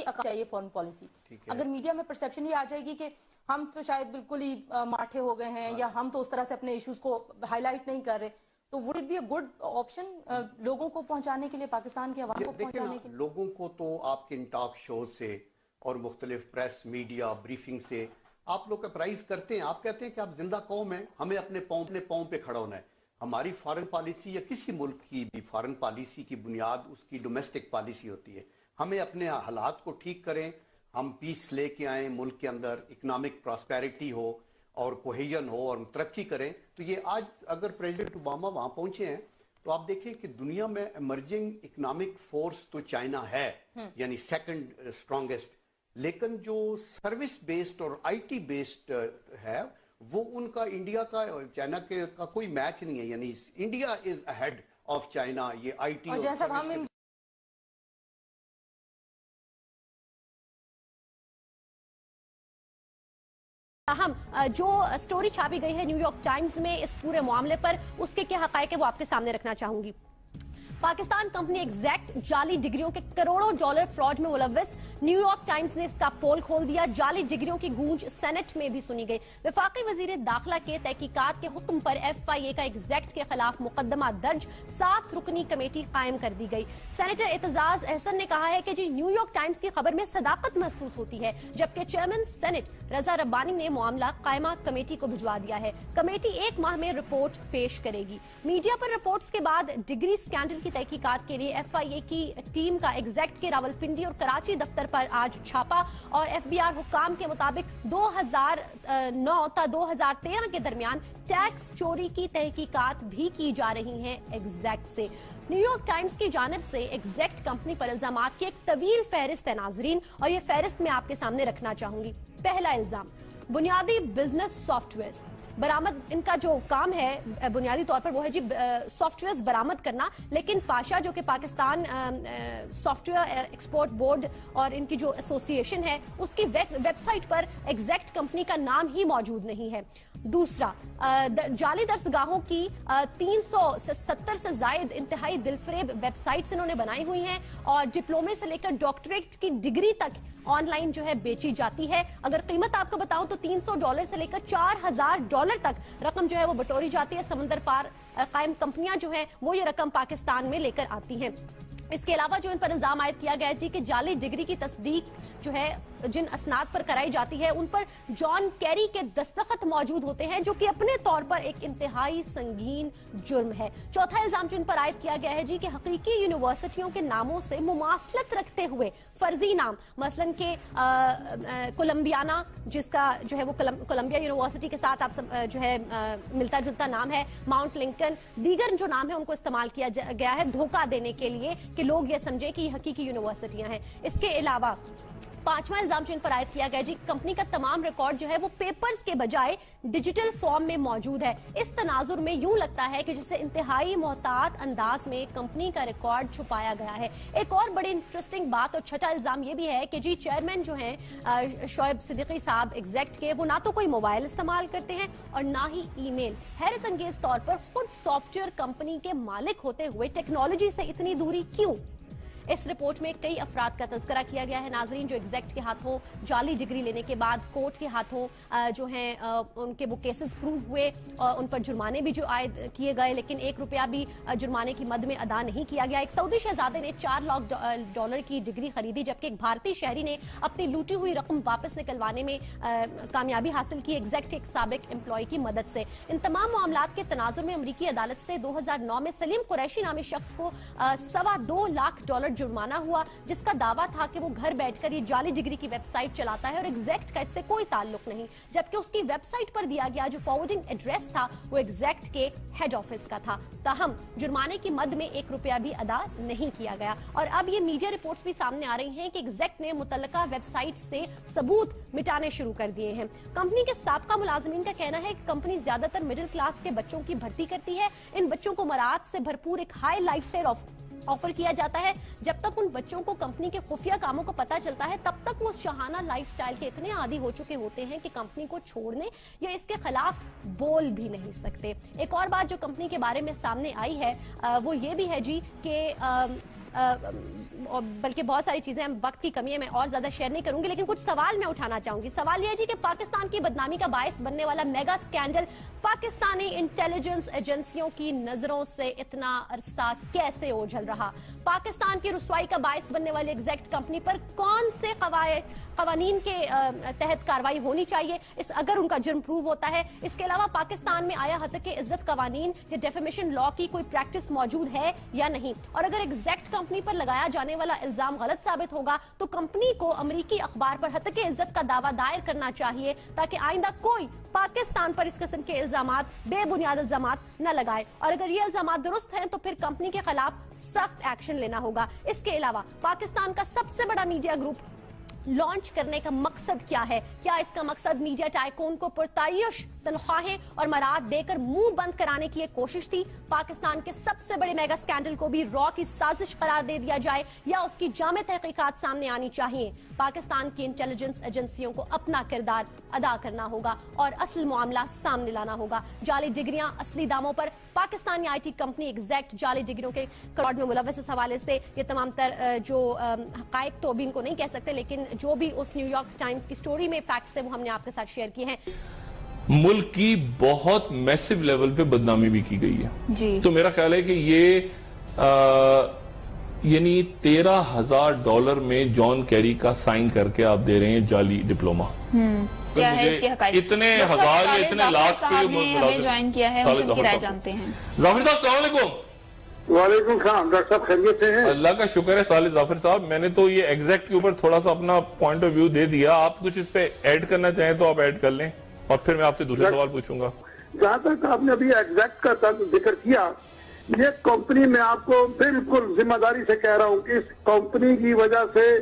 चाहिए foreign policy. अगर media में परसेप्शन ये आ जाएगी कि हम तो शायद बिल्कुल ही माठे हो गए हैं या हम तो उस तरह से अपने इश्यूज को हाईलाइट नहीं कर रहे, तो would it be a good option लोगों को पहुंचाने के लिए, पाकिस्तान के अवाम को पहुंचाने के लिए? लोगों को तो आपके इन टॉक शो से और मुख्तलिफ प्रेस मीडिया ब्रीफिंग से आप लोग अप्राइज करते हैं, आप कहते हैं कि आप जिंदा कौम हैं, हमें अपने पाँव पे खड़ा होना है। हमारी फॉरेन पॉलिसी या किसी मुल्क की भी फॉरेन पॉलिसी की बुनियाद उसकी डोमेस्टिक पॉलिसी होती है। हमें अपने हालात को ठीक करें, हम पीस लेके आए, मुल्क के अंदर इकोनॉमिक प्रॉस्पेरिटी हो और कोहेजन हो और तरक्की करें। तो ये आज अगर प्रेसिडेंट ओबामा वहाँ पहुंचे हैं तो आप देखें कि दुनिया में इमर्जिंग इकोनॉमिक फोर्स तो चाइना है, यानी सेकंड स्ट्रॉन्गेस्ट, लेकिन जो सर्विस बेस्ड और आईटी बेस्ड है वो उनका इंडिया का और चाइना के का कोई मैच नहीं है। यानी India is ahead of China ये आईटी और जैसा हम जो स्टोरी छापी गई है न्यूयॉर्क टाइम्स में इस पूरे मामले पर, उसके क्या हकायक है वो आपके सामने रखना चाहूंगी। पाकिस्तान कंपनी एग्जैक्ट जाली डिग्रियों के करोड़ों डॉलर फ्रॉड में मुलव्वस, न्यूयॉर्क टाइम्स ने इसका पोल खोल दिया। जाली डिग्रियों की गूंज सेनेट में भी सुनी गई। वफाकी वजीर दाखिला के तहकीकात के हुक्म पर FIA का एग्जैक्ट के खिलाफ मुकदमा दर्ज, 7 रुकनी कमेटी कायम कर दी गई। सेनेटर एतजाज अहसन ने कहा है कि जी न्यूयॉर्क टाइम्स की खबर में सदाकत महसूस होती है, जबकि चेयरमैन सेनेट रजा रब्बानी ने मामला कायमा कमेटी को भिजवा दिया है। कमेटी 1 माह में रिपोर्ट पेश करेगी। मीडिया पर रिपोर्ट्स के बाद डिग्री स्कैंडल की तहकीकात के लिए FIA की टीम का एग्जैक्ट के रावलपिंडी और कराची दफ्तर पर आज छापा और FBI हुक्काम के मुताबिक 2009 था 2013 के दरमियान टैक्स चोरी की तहकीकात भी की जा रही हैं एग्जैक्ट से। न्यूयॉर्क टाइम्स की जानिब से एग्जैक्ट कंपनी पर इल्जामात की एक तवील फहरिस्त है नाजरीन, और ये फहरिस्त मैं आपके सामने रखना चाहूंगी। पहला इल्जाम, बुनियादी बिजनेस सॉफ्टवेयर बरामद। इनका जो काम है बुनियादी तौर पर वो है जी सॉफ्टवेयर बरामद करना, लेकिन पाशा जो कि पाकिस्तान सॉफ्टवेयर एक्सपोर्ट बोर्ड और इनकी जो एसोसिएशन है उसकी वेबसाइट पर एग्जैक्ट कंपनी का नाम ही मौजूद नहीं है। दूसरा, जाली दरसगाहों की 370 से जायद इंतहाई दिलफरेब वेबसाइट्स इन्होंने बनाई हुई हैं और डिप्लोमे से लेकर डॉक्टरेट की डिग्री तक ऑनलाइन जो है बेची जाती है। अगर कीमत आपको बताऊं तो $300 से लेकर $4000 तक रकम जो है वो बटोरी जाती है। समंदर पार कायम कंपनियां जो हैं वो ये रकम पाकिस्तान में लेकर आती हैं। इसके अलावा जो इन पर इल्जाम आयद किया गया है जी कि जाली डिग्री की तस्दीक जो है जिन असनाद पर कराई जाती है उन पर जॉन कैरी के दस्तखत मौजूद होते हैं, जो कि अपने तौर पर एक इंतहाई संगीन जुर्म है। चौथा इल्जाम जो इन पर आयद किया गया है जी कि हकीकी यूनिवर्सिटियों के नामों से मुमासलत रखते हुए फर्जी नाम, मसलन के कोलंबियाना जिसका जो है वो कोलंबिया यूनिवर्सिटी के साथ आप जो है मिलता जुलता नाम है, माउंट लिंकन, दीगर जो नाम है उनको इस्तेमाल किया गया है धोखा देने के लिए कि लोग ये समझे कि ये हकीकी यूनिवर्सिटियां हैं। इसके अलावा पांचवा इल्जाम जिन पर आयद किया गया जी कंपनी का तमाम रिकॉर्ड जो है वो पेपर्स के बजाय डिजिटल फॉर्म में मौजूद है। इस तनाजुर में यूं लगता है कि जिसे इंतहाई मोहतात अंदाज में कंपनी का रिकॉर्ड छुपाया गया है। एक और बड़ी इंटरेस्टिंग बात और छठा इल्जाम ये भी है कि जी चेयरमैन जो हैं शोएब सिद्दीकी साहब एग्जैक्ट के, वो ना तो कोई मोबाइल इस्तेमाल करते हैं और ना ही ईमेल। हैरत अंगेज तौर पर खुद सॉफ्टवेयर कंपनी के मालिक होते हुए टेक्नोलॉजी से इतनी दूरी क्यों? इस रिपोर्ट में कई अफराद का तज़किरा किया गया है नाजरीन, जो एग्जैक्ट के हाथों जाली डिग्री लेने के बाद कोर्ट के हाथों जो हैं उनके वो केसेस प्रूव हुए और उन पर जुर्माने भी जो आयद किए गए, लेकिन $1 भी जुर्माने की मद में अदा नहीं किया गया। एक सऊदी शहजादे ने $4 लाख की डिग्री खरीदी, जबकि एक भारतीय शहरी ने अपनी लूटी हुई रकम वापस निकलवाने में कामयाबी हासिल की एग्जैक्ट एक साबिक एम्प्लॉय की मदद से। इन तमाम मामलात के तनाजुर में अमरीकी अदालत से 2009 में सलीम कुरैशी नामी शख्स को $2.25 लाख जुर्माना हुआ, जिसका दावा था कि वो घर बैठकर ये जाली डिग्री की वेबसाइट चलाता है और एग्जैक्ट का इससे कोई ताल्लुक नहीं, जबकि उसकी वेबसाइट पर दिया गया जो फॉरवर्डिंग एड्रेस था वो एग्जैक्ट के हेड ऑफिस का था। ताहम जुर्माने की मद में $1 भी अदा नहीं किया गया। और अब ये मीडिया रिपोर्ट्स भी सामने आ रही हैं कि एग्जैक्ट ने मुतल्लका वेबसाइट से सबूत मिटाने शुरू कर दिए हैं। कंपनी के साबका मुलाजिमीन का कहना है कि कंपनी ज्यादातर मिडिल क्लास के बच्चों की भर्ती करती है। इन बच्चों को मराहत से भरपूर एक हाई लाइफस्टाइल ऑफर किया जाता है। जब तक उन बच्चों को कंपनी के खुफिया कामों का पता चलता है तब तक वो शहाना लाइफस्टाइल के इतने आदी हो चुके होते हैं कि कंपनी को छोड़ने या इसके खिलाफ बोल भी नहीं सकते। एक और बात जो कंपनी के बारे में सामने आई है वो ये भी है जी कि बल्कि बहुत सारी चीजें वक्त की कमी है, मैं और ज्यादा शेयर नहीं करूंगी, लेकिन कुछ सवाल मैं उठाना चाहूंगी। सवाल यह है जी कि पाकिस्तान की बदनामी का बायस बनने वाला मेगा स्कैंडल पाकिस्तानी इंटेलिजेंस एजेंसियों की नजरों से इतना अरसा कैसे ओझल रहा? पाकिस्तान की रुसवाई का बायस बनने वाली एग्जैक्ट कंपनी पर कौन से कवानीन के तहत कार्रवाई होनी चाहिए अगर उनका जुर्म प्रूव होता है? इसके अलावा पाकिस्तान में आया हद के इज्जत कवानीन या डेफेमेशन लॉ की कोई प्रैक्टिस मौजूद है या नहीं? और अगर एग्जैक्ट कंपनी पर लगाया जाने वाला इल्जाम गलत साबित होगा तो कंपनी को अमेरिकी अखबार पर हद के इज्जत का दावा दायर करना चाहिए ताकि आइंदा कोई पाकिस्तान पर इस किस्म के इल्जामात, बेबुनियाद इल्जामात न लगाए। और अगर ये इल्जामात दुरुस्त हैं तो फिर कंपनी के खिलाफ सख्त एक्शन लेना होगा। इसके अलावा पाकिस्तान का सबसे बड़ा मीडिया ग्रुप लॉन्च करने का मकसद क्या है? क्या इसका मकसद मीडिया टाइकून को पुरतायुश तनख्वाहें और मराद देकर मुंह बंद कराने की एक कोशिश थी? पाकिस्तान के सबसे बड़े मेगा स्कैंडल को भी रॉ की साजिश करार दे दिया जाए या उसकी जामे तहकीकात सामने आनी चाहिए? पाकिस्तान की इंटेलिजेंस एजेंसियों को अपना किरदार अदा करना होगा और असल मामला सामने लाना होगा। जाली डिग्रियां असली दामों पर, पाकिस्तानी IT कंपनी एग्जैक्ट जाली डिग्रियों के फ्रॉड में मुलव्वस इस हवाले से ये तमाम तर जो हकायक तो अभी इनको नहीं कह सकते, लेकिन जो भी उस न्यूयॉर्क टाइम्स की स्टोरी में फैक्ट्स थे वो हमने आपके साथ शेयर किए हैं। मुल्क की बहुत मैसिव लेवल पे बदनामी भी की गई है जी। तो मेरा ख्याल है कि ये यानी $13,000 में जॉन कैरी का साइन करके आप दे रहे हैं जाली डिप्लोमा। क्या है इसके हकायक? इतने हजार या इतने लाख पे हमें ज्वाइन किया है, उनकी राय जानते हैं। जाफिर साहब अस्सलाम वालेकुम। वालेकुम सलाम। डॉक्टर साहब खैरियत से हैं? अल्लाह का शुक्र है साले जाफिर साहब। मैंने तो ये एग्जैक्ट के ऊपर थोड़ा सा अपना पॉइंट ऑफ व्यू दे दिया, आप कुछ इस पे ऐड करना चाहें तो आप ऐड कर लें और फिर मैं आपसे दूसरा सवाल पूछूंगा। जहाँ तक आपने अभी एग्जैक्ट का जिक्र किया, ये कंपनी में आपको बिल्कुल जिम्मेदारी से कह रहा हूँ कि इस कंपनी की वजह से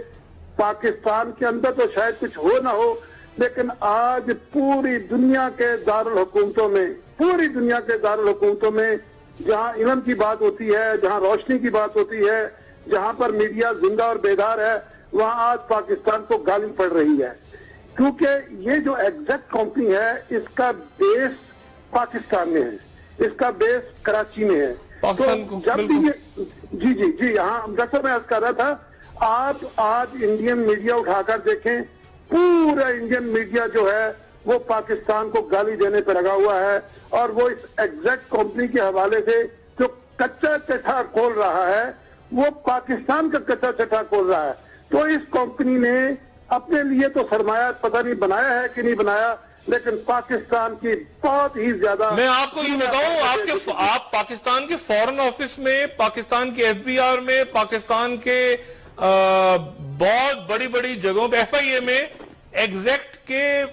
पाकिस्तान के अंदर तो शायद कुछ हो ना हो, लेकिन आज पूरी दुनिया के दारुल हुकूमतों में जहाँ इल्म की बात होती है, जहाँ रोशनी की बात होती है, जहाँ पर मीडिया जिंदा और बेदार है, वहाँ आज पाकिस्तान को गाली पड़ रही है। क्योंकि ये जो एग्जैक्ट कंपनी है इसका बेस पाकिस्तान में है, इसका बेस कराची में है। तो जब भी ये जी हाँ डॉक्टर मैं कह रहा था, आप आज इंडियन मीडिया उठाकर देखें, पूरा इंडियन मीडिया जो है वो पाकिस्तान को गाली देने पर लगा हुआ है और वो इस एग्जैक्ट कंपनी के हवाले से जो कच्चा चट्टा खोल रहा है वो पाकिस्तान का कच्चा चट्टा खोल रहा है। तो इस कंपनी ने अपने लिए तो सरमाया पता नहीं बनाया है कि नहीं बनाया, लेकिन पाकिस्तान की बहुत ही ज्यादा। मैं आपको ये बताऊं, आप पाकिस्तान के फॉरेन ऑफिस में, पाकिस्तान के FBR में, पाकिस्तान के बहुत बड़ी बड़ी जगहों पे FIA में एग्जैक्ट के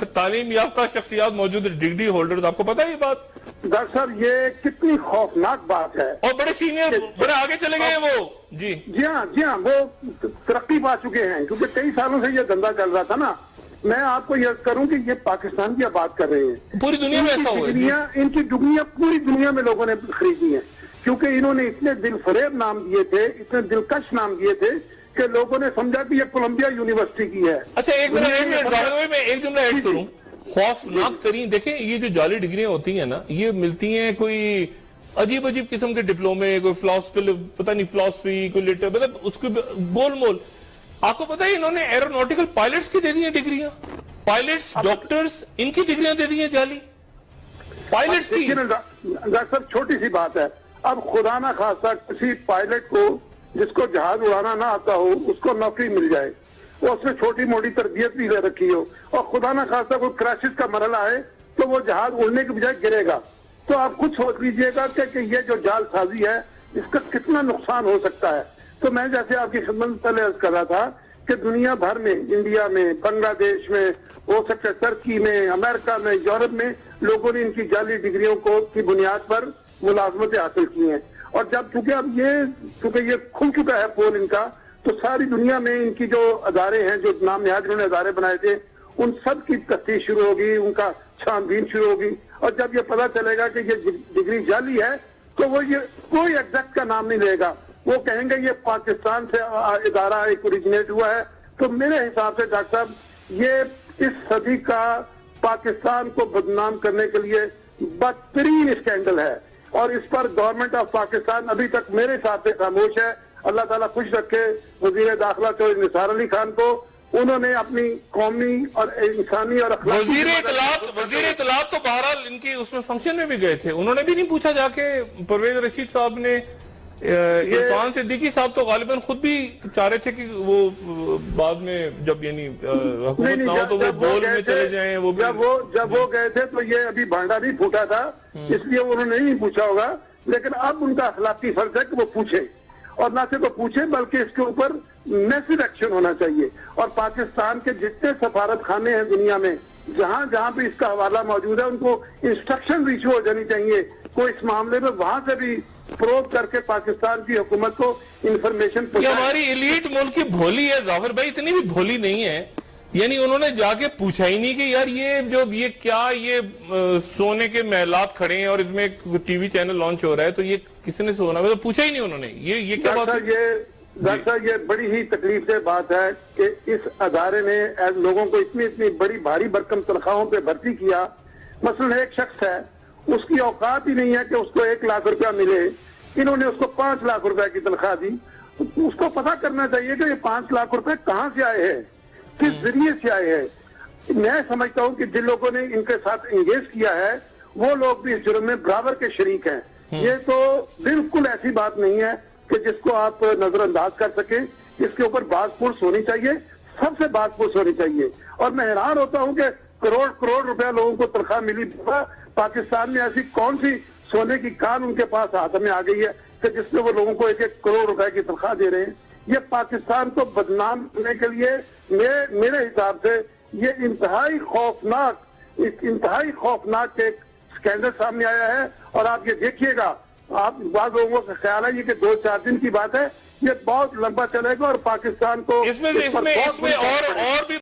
तालीम याफ्ता शख्सियात मौजूद है, डिग्री होल्डर्स। आपको पता है ये बात? डॉक्टर साहब ये कितनी खौफनाक बात है। और बड़े सीनियर, बड़े आगे चले गए हैं वो। जी हाँ, वो तरक्की पा चुके हैं क्योंकि कई सालों से ये धंधा चल रहा था ना। मैं आपको यह करूं कि ये पाकिस्तान की बात कर रहे हैं, पूरी दुनिया में ऐसा हुआ है। इनकी डिग्रियां पूरी दुनिया में लोगों ने खरीदी है क्योंकि इन्होंने इतने दिलफरेब नाम दिए थे, इतने दिलकश नाम दिए थे कि लोगों ने समझा कि ये कोलंबिया यूनिवर्सिटी की है। अच्छा एक मिनट मैं एक जुमला ऐड करूं। खौफनाक तरीन देखें, ये जो जाली डिग्रियां होती हैं ना, ये मिलती हैं कोई अजीब अजीब किस्म के डिप्लोमे, कोई पता नहीं फिलॉसफी, कोई लिटर, मतलब उसको गोलमोल। आपको पता है इन्होंने एरोनॉटिकल पायलट्स की दे दी हैं डिग्रियां, पायलट्स, डॉक्टर्स, इनकी डिग्रियां दे दी हैं जाली पायलट्स की। डॉक्टर साहब छोटी सी बात है, अब खुदा ना खासा किसी पायलट को जिसको जहाज उड़ाना ना आता हो उसको नौकरी मिल जाए, वो उसमें छोटी मोटी तरबियत भी ले रखी हो और खुदा ना खासा कोई क्रैशिस का मरला है तो वो जहाज उड़ने के बजाय गिरेगा, तो आप खुद सोच लीजिएगा कि ये जो जालसाजी है इसका कितना नुकसान हो सकता है। तो मैं जैसे आपकी खिदमत में पहले अर्ज कर रहा था कि दुनिया भर में, इंडिया में, बांग्लादेश में, हो सकता है टर्की में, अमेरिका में, यूरोप में लोगों ने इनकी जाली डिग्रियों को की बुनियाद पर मुलाजमतें हासिल की हैं। और जब चूंकि ये खुल चुका है पोल इनका, तो सारी दुनिया में इनकी जो अदारे हैं, जो नाम निहाद इन्होंने अदारे बनाए थे, उन सब की तफ्तीश शुरू होगी, उनका छानबीन शुरू होगी। और जब ये पता चलेगा कि ये डिग्री जाली है तो वो ये कोई एग्जैक्ट का नाम नहीं लेगा, वो कहेंगे ये पाकिस्तान से इदारा एक ओरिजिनेट हुआ है। तो मेरे हिसाब से डॉक्टर साहब ये इस सदी का पाकिस्तान को बदनाम करने के लिए बदतरीन स्कैंडल है और इस पर गवर्नमेंट ऑफ पाकिस्तान अभी तक मेरे हिसाब से खामोश है। اللہ تعالیٰ خوش رکھے وزیر داخلہ چودھری نثار علی خان کو، انہوں نے اپنی قومی اور انسانی اور اخلاقی وزیر اطلاعات تو بہرحال ان کی اس میں فنکشن میں بھی گئے تھے، انہوں نے بھی نہیں پوچھا جا کے پرویز رشید صاحب نے. عرفان صدیقی صاحب تو غالباً خود بھی چاہ رہے تھے کہ وہ بعد میں جب یعنی حکومت نہ ہو تو وہ بول میں چلے جائیں. جب وہ گئے تھے تو یہ ابھی بھانڈا نہیں پھوٹا تھا، اس لیے انہوں نے نہیں پوچھا ہوگا، لیکن اب ان کا اخلاقی فرض ہے کہ وہ پوچھیں، اور نہ صرف وہ پوچھیں بلکہ اس کے اوپر میسو ایکشن ہونا چاہیے. اور پاکستان کے جتنے سفارت خانے ہیں دنیا میں، جہاں جہاں بھی اس کا حوالہ موجود ہے، ان کو انسٹرکشن ایشو ہو جانی چاہیے، کوئی اس معاملے میں وہاں سے بھی پروب کر کے پاکستان کی حکومت کو انفارمیشن یہ ہماری ایلیٹ ملک کی بھولی ہے ظافر بھائی، اتنی بھی بھولی نہیں ہے. یعنی انہوں نے جا کے پوچھا ہی نہیں کہ یار یہ کیا یہ سونے کے محلات کھڑے ہیں اور اس میں ایک ٹی وی چینل لانچ ہو رہا ہے تو یہ کسی نے سونا ہے، تو پوچھا ہی نہیں انہوں نے. یہ کیا بات ہے؟ ڈاکٹر صاحب یہ بڑی ہی تکلیف دہ بات ہے کہ اس ادارے نے لوگوں کو اتنی بڑی بھاری بھرکم تنخواہوں پہ بھرتی کیا. مثلا ایک شخص ہے، اس کی اوقات ہی نہیں ہے کہ اس کو 1 لاکھ روپیہ ملے، انہوں نے اس کو 5 لاکھ روپے کی تنخواہ دی. اس کو پتہ کرنا چاہیے کہ یہ 5 لاکھ روپے کہاں سے آئے ہیں، کس ذریعے سے آئے ہیں. میں سمجھتا ہوں کہ جن لوگوں نے ان کے ساتھ انگیج کیا ہے وہ لوگ بھی اس جرم میں برابر کے شریک ہیں. یہ تو بالکل ایسی بات نہیں ہے کہ جس کو آپ نظر انداز کر سکیں. اس کے اوپر بات پرس ہونی چاہیے، سب سے بات پرس ہونی چاہیے. اور میں حیران ہوتا ہوں کہ کروڑ روپیہ لوگوں کو تنخواہ ملی. پاکستان میں ایسی کون سی سونے کی کان ان کے پاس ہاتھ میں آ گئی ہے کہ جس میں وہ لوگوں کو 1 کروڑ روپے کی تنخواہ دے رہے ہیں. یہ پاکستان کو بدنام کرنے کے لیے میرے حساب سے یہ انتہائی خوفناک ایک سکینڈل سامنے آیا ہے. اور آپ یہ دیکھیے گا، آپ بعض لوگوں کا خیال ہے یہ کہ 2-4 دن کی بات ہے، یہ بہت لمبا چلے گا اور پاکستان کو اس میں اور بھی